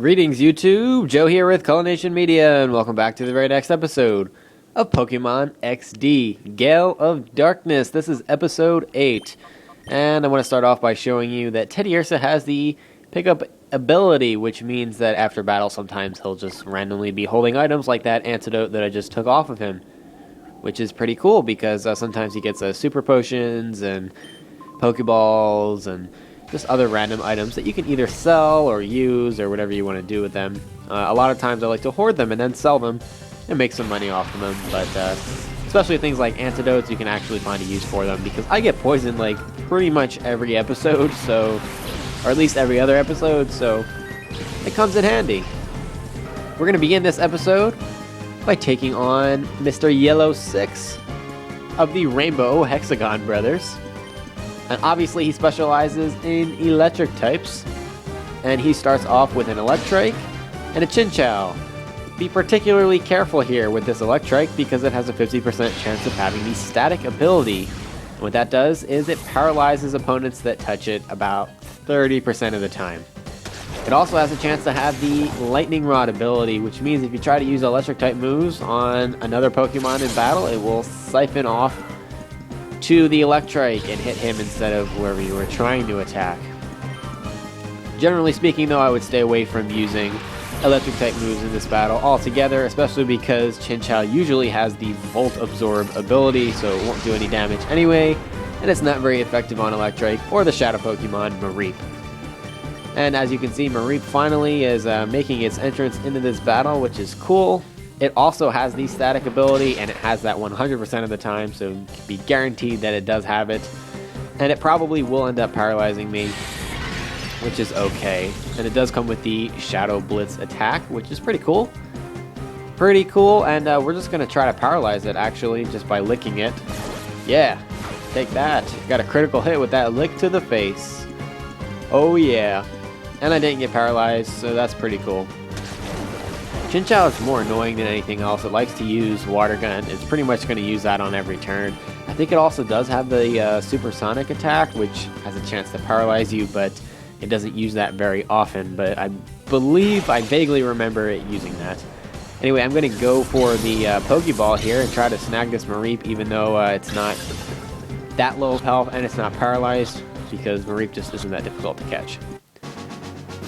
Greetings YouTube, Joe here with Culination Media, and welcome back to the very next episode of Pokemon XD, Gale of Darkness. This is episode 8, and I want to start off by showing you that Teddiursa has the pickup ability, which means that after battle sometimes he'll just randomly be holding items like that antidote that I just took off of him, which is pretty cool because sometimes he gets super potions and Pokeballs and just other random items that you can either sell or use or whatever you want to do with them. A lot of times I like to hoard them and then sell them and make some money off of them, but especially things like antidotes, you can actually find a use for them because I get poisoned like pretty much every episode, so, or at least every other episode, so it comes in handy. We're going to begin this episode by taking on Mr. Yellow 6 of the Rainbow Hexagon Brothers. And obviously he specializes in electric types, and he starts off with an Electrike and a Chinchou. Be particularly careful here with this Electrike because it has a 50% chance of having the static ability. And what that does is it paralyzes opponents that touch it about 30% of the time. It also has a chance to have the Lightning Rod ability, which means if you try to use electric type moves on another Pokemon in battle, it will siphon off to the Electrike and hit him instead of whoever you were trying to attack. Generally speaking though, I would stay away from using electric type moves in this battle altogether, especially because Chinchou usually has the Volt Absorb ability, so it won't do any damage anyway, and it's not very effective on Electrike or the Shadow Pokemon Mareep. And as you can see, Mareep finally is making its entrance into this battle, which is cool. It also has the static ability, and it has that 100% of the time, so you can be guaranteed that it does have it. And it probably will end up paralyzing me, which is okay. And it does come with the Shadow Blitz attack, which is pretty cool. Pretty cool, and we're just going to try to paralyze it, actually, just by licking it. Yeah, take that. Got a critical hit with that lick to the face. Oh yeah. And I didn't get paralyzed, so that's pretty cool. Chinchou is more annoying than anything else. It likes to use Water Gun. It's pretty much going to use that on every turn. I think it also does have the Supersonic attack, which has a chance to paralyze you, but it doesn't use that very often. But I believe, I vaguely remember it using that. Anyway, I'm going to go for the Pokeball here and try to snag this Mareep, even though it's not that low of health and it's not paralyzed, because Mareep just isn't that difficult to catch.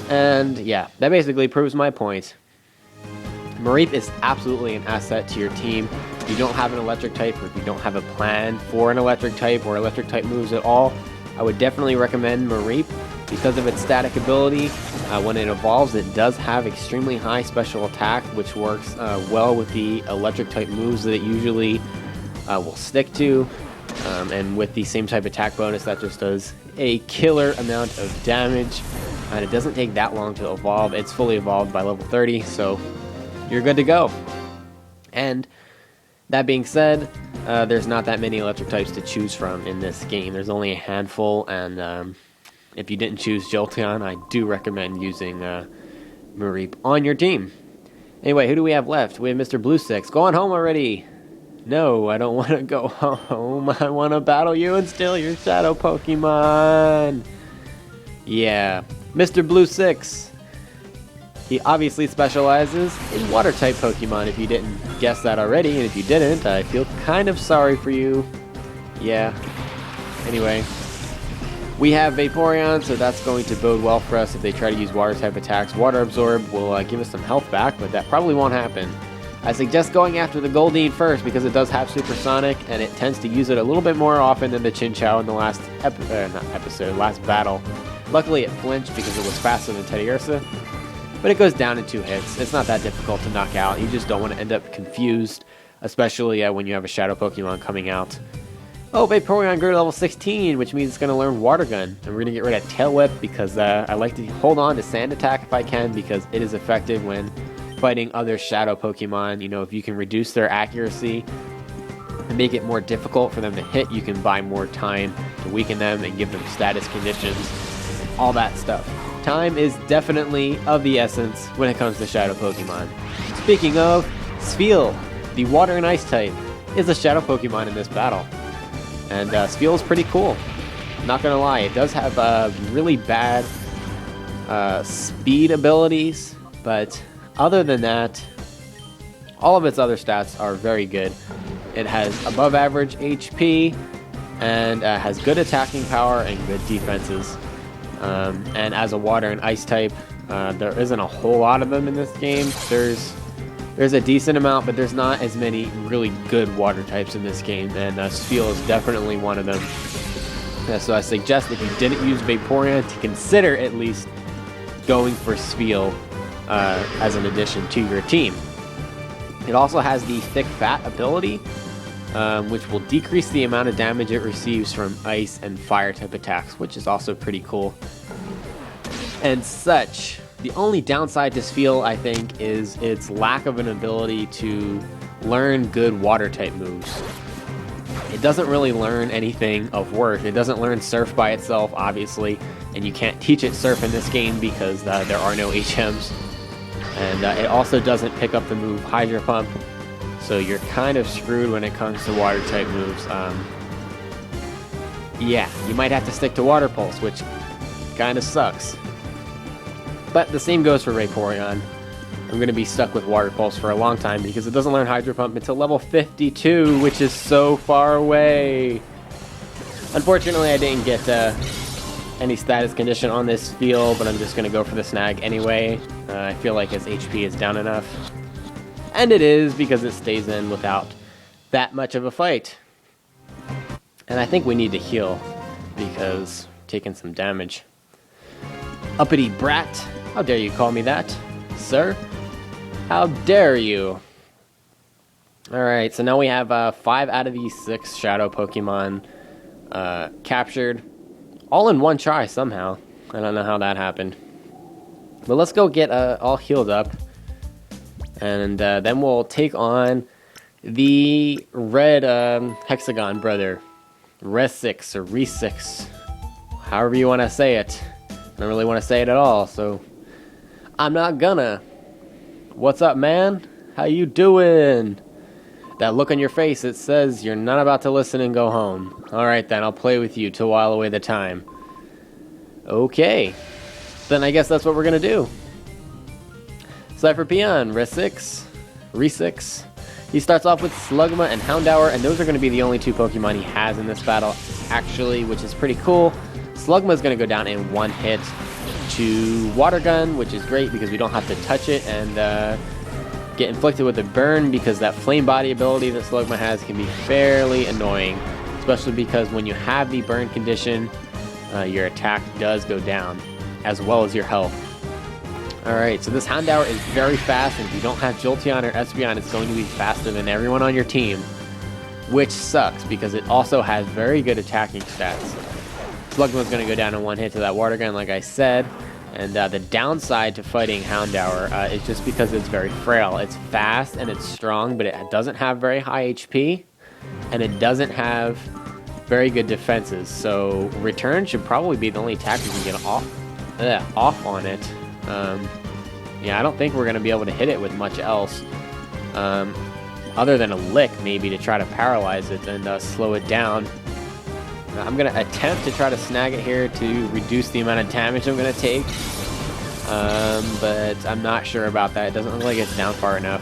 And yeah, that basically proves my point. Mareep is absolutely an asset to your team. If you don't have an electric type, or if you don't have a plan for an electric type or electric type moves at all, I would definitely recommend Mareep because of its static ability. When it evolves, it does have extremely high special attack, which works well with the electric type moves that it usually will stick to. And with the same type attack bonus, that just does a killer amount of damage. And it doesn't take that long to evolve. It's fully evolved by level 30, so you're good to go. And that being said, there's not that many electric types to choose from in this game. There's only a handful, and if you didn't choose Jolteon, I do recommend using Mareep on your team. Anyway, who do we have left? We have Mr. Blue 6. Go on home already! No, I don't want to go home. I want to battle you and steal your Shadow Pokemon! Yeah, Mr. Blue 6. He obviously specializes in Water-type Pokemon, if you didn't guess that already, and if you didn't, I feel kind of sorry for you. Yeah. Anyway, we have Vaporeon, so that's going to bode well for us if they try to use Water-type attacks. Water Absorb will give us some health back, but that probably won't happen. I suggest going after the Goldeen first, because it does have Supersonic, and it tends to use it a little bit more often than the Chinchou in the last last battle. Luckily it flinched because it was faster than Teddiursa. But it goes down in 2 hits. It's not that difficult to knock out. You just don't want to end up confused, especially when you have a Shadow Pokemon coming out. Oh, Vaporeon grew to level 16, which means it's going to learn Water Gun. And we're going to get rid of Tail Whip because I like to hold on to Sand Attack if I can, because it is effective when fighting other Shadow Pokemon. You know, if you can reduce their accuracy and make it more difficult for them to hit, you can buy more time to weaken them and give them status conditions, all that stuff. Time is definitely of the essence when it comes to Shadow Pokemon. Speaking of, Spheal, the Water and Ice type, is a Shadow Pokemon in this battle. And Spheal is pretty cool. Not gonna lie, it does have really bad speed abilities, But other than that, all of its other stats are very good. It has above average HP and has good attacking power and good defenses. And as a water and ice type, there isn't a whole lot of them in this game. There's a decent amount, but there's not as many really good water types in this game, and Spheal is definitely one of them. So I suggest if you didn't use Vaporeon to consider at least going for Spheal as an addition to your team. It also has the Thick Fat ability, which will decrease the amount of damage it receives from ice and fire type attacks, which is also pretty cool. And such. The only downside to Spheal, I think, is its lack of an ability to learn good water type moves. It doesn't really learn anything of worth. It doesn't learn Surf by itself, obviously, and you can't teach it Surf in this game because there are no HMs. And it also doesn't pick up the move Hydro Pump, so you're kind of screwed when it comes to water type moves. Yeah, you might have to stick to Water Pulse, which kind of sucks. But the same goes for Vaporeon. I'm going to be stuck with Water Pulse for a long time because it doesn't learn Hydro Pump until level 52, which is so far away. Unfortunately, I didn't get any status condition on this Spheal, but I'm just going to go for the snag anyway. I feel like its HP is down enough. And it is, because it stays in without that much of a fight. And I think we need to heal, because taking some damage. Uppity brat, how dare you call me that, sir? How dare you? Alright, so now we have 5 out of these 6 Shadow Pokemon captured. All in one try somehow. I don't know how that happened. But let's go get all healed up. And then we'll take on the red Hexagon brother. Resix or Resix. However you want to say it. I don't really want to say it at all, so I'm not gonna. What's up, man? How you doing? That look on your face, it says you're not about to listen and go home. Alright then, I'll play with you to while away the time. Okay. Then I guess that's what we're gonna do. Cypherpeon, Resix. He starts off with Slugma and Houndour, and those are going to be the only 2 Pokemon he has in this battle, actually, which is pretty cool. Slugma is going to go down in 1 hit to Water Gun, which is great because we don't have to touch it and get inflicted with a burn, because that Flame Body ability that Slugma has can be fairly annoying, especially because when you have the burn condition, your attack does go down, as well as your health. Alright, so this Houndour is very fast, and if you don't have Jolteon or Espeon, it's going to be faster than everyone on your team, which sucks, because it also has very good attacking stats. Slugma's going to go down in 1 hit to that Water Gun, like I said, and the downside to fighting Houndour is just because it's very frail. It's fast and it's strong, but it doesn't have very high HP, and it doesn't have very good defenses, so Return should probably be the only attack you can get off on it. Yeah, I don't think we're going to be able to hit it with much else, other than a Lick, maybe, to try to paralyze it and slow it down. I'm going to attempt to try to snag it here to reduce the amount of damage I'm going to take, but I'm not sure about that. It doesn't look like it's down far enough.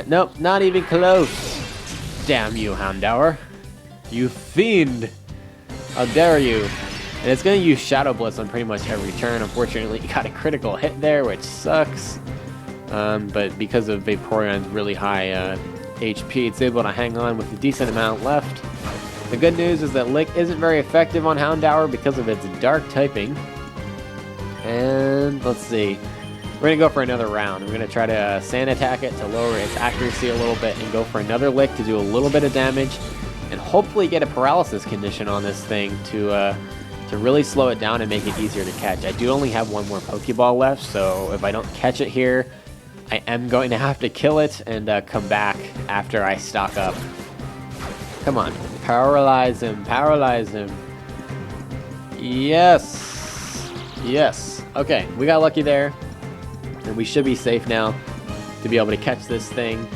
Nope, not even close. Damn you, Houndour. You fiend! How dare you! And it's going to use Shadow Blitz on pretty much every turn. Unfortunately, you got a critical hit there, which sucks. But because of Vaporeon's really high HP, it's able to hang on with a decent amount left. The good news is that Lick isn't very effective on Houndour because of its dark typing. And let's see. We're going to go for another round. We're going to try to Sand Attack it to lower its accuracy a little bit and go for another Lick to do a little bit of damage. And hopefully get a paralysis condition on this thing to really slow it down and make it easier to catch. I do only have 1 more Pokeball left, so if I don't catch it here, I am going to have to kill it and come back after I stock up. Come on. Paralyze him. Paralyze him. Yes. Yes. Okay, we got lucky there. And we should be safe now to be able to catch this thing.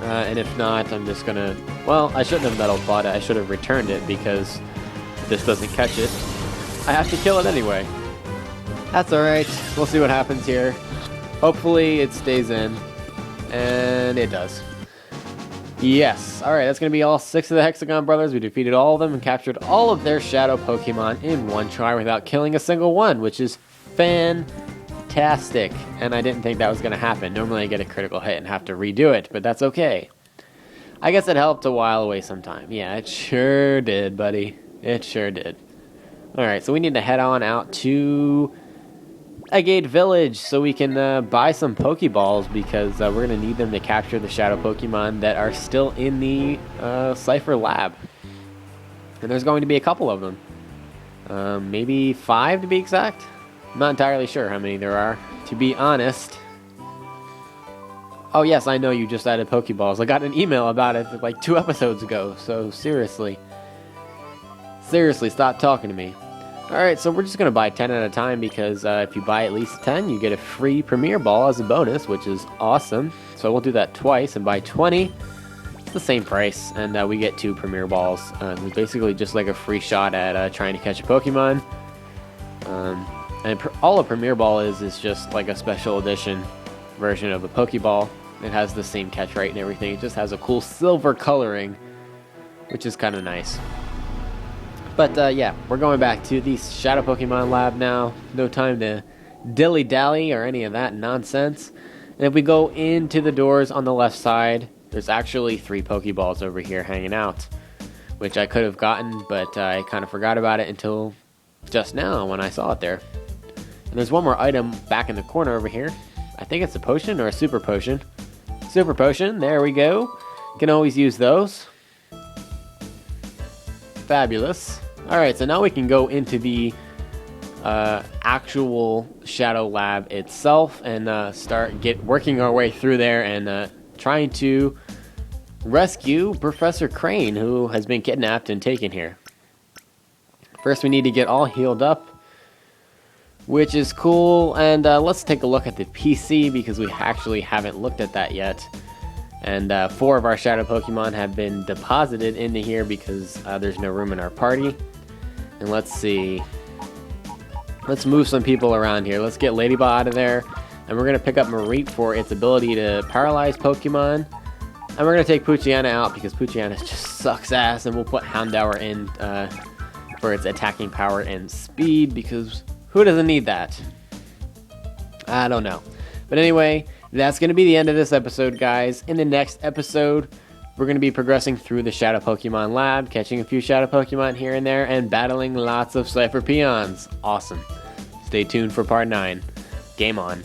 And if not, I'm just going to... Well, I shouldn't have Metal Clawed it. I should have returned it, because if this doesn't catch it, I have to kill it anyway. That's alright. We'll see what happens here. Hopefully it stays in. And it does. Yes. Alright, that's going to be all 6 of the Hexagon Brothers. We defeated all of them and captured all of their shadow Pokemon in one try without killing a single one, which is fantastic. And I didn't think that was going to happen. Normally I get a critical hit and have to redo it, but that's okay. I guess it helped to while away some time. Yeah, it sure did, buddy. It sure did. Alright, so we need to head on out to Agate Village so we can buy some Pokeballs because we're going to need them to capture the shadow Pokemon that are still in the Cypher Lab. And there's going to be a couple of them. Maybe 5 to be exact. I'm not entirely sure how many there are, to be honest. Oh yes, I know you just added Pokeballs. I got an email about it like 2 episodes ago, so seriously. Seriously, stop talking to me. Alright, so we're just going to buy 10 at a time because if you buy at least 10, you get a free Premier Ball as a bonus, which is awesome. So we'll do that twice and buy 20. It's the same price, and we get 2 Premier Balls. It's basically just like a free shot at trying to catch a Pokemon. And all a Premier Ball is just like a special edition version of a Pokeball. It has the same catch rate and everything. It just has a cool silver coloring, which is kind of nice. But yeah, we're going back to the Shadow Pokemon Lab now. No time to dilly-dally or any of that nonsense. And if we go into the doors on the left side, there's actually 3 Pokeballs over here hanging out, which I could have gotten, but I kind of forgot about it until just now when I saw it there. And there's one more item back in the corner over here. I think it's a potion or a super potion. Super potion, there we go. Can always use those. Fabulous. Alright, so now we can go into the actual Shadow Lab itself and start working our way through there and trying to rescue Professor Crane, who has been kidnapped and taken here. First we need to get all healed up, which is cool, and let's take a look at the PC because we actually haven't looked at that yet. And 4 of our Shadow Pokemon have been deposited into here because there's no room in our party. And let's see. Let's move some people around here. Let's get Ladybug out of there. And we're going to pick up Mareep for its ability to paralyze Pokemon. And we're going to take Poochyena out because Poochyena just sucks ass. And we'll put Houndour in for its attacking power and speed because who doesn't need that? I don't know. But anyway, that's going to be the end of this episode, guys. In the next episode, we're going to be progressing through the Shadow Pokemon Lab, catching a few Shadow Pokemon here and there, and battling lots of Cypher Peons. Awesome. Stay tuned for part 9. Game on.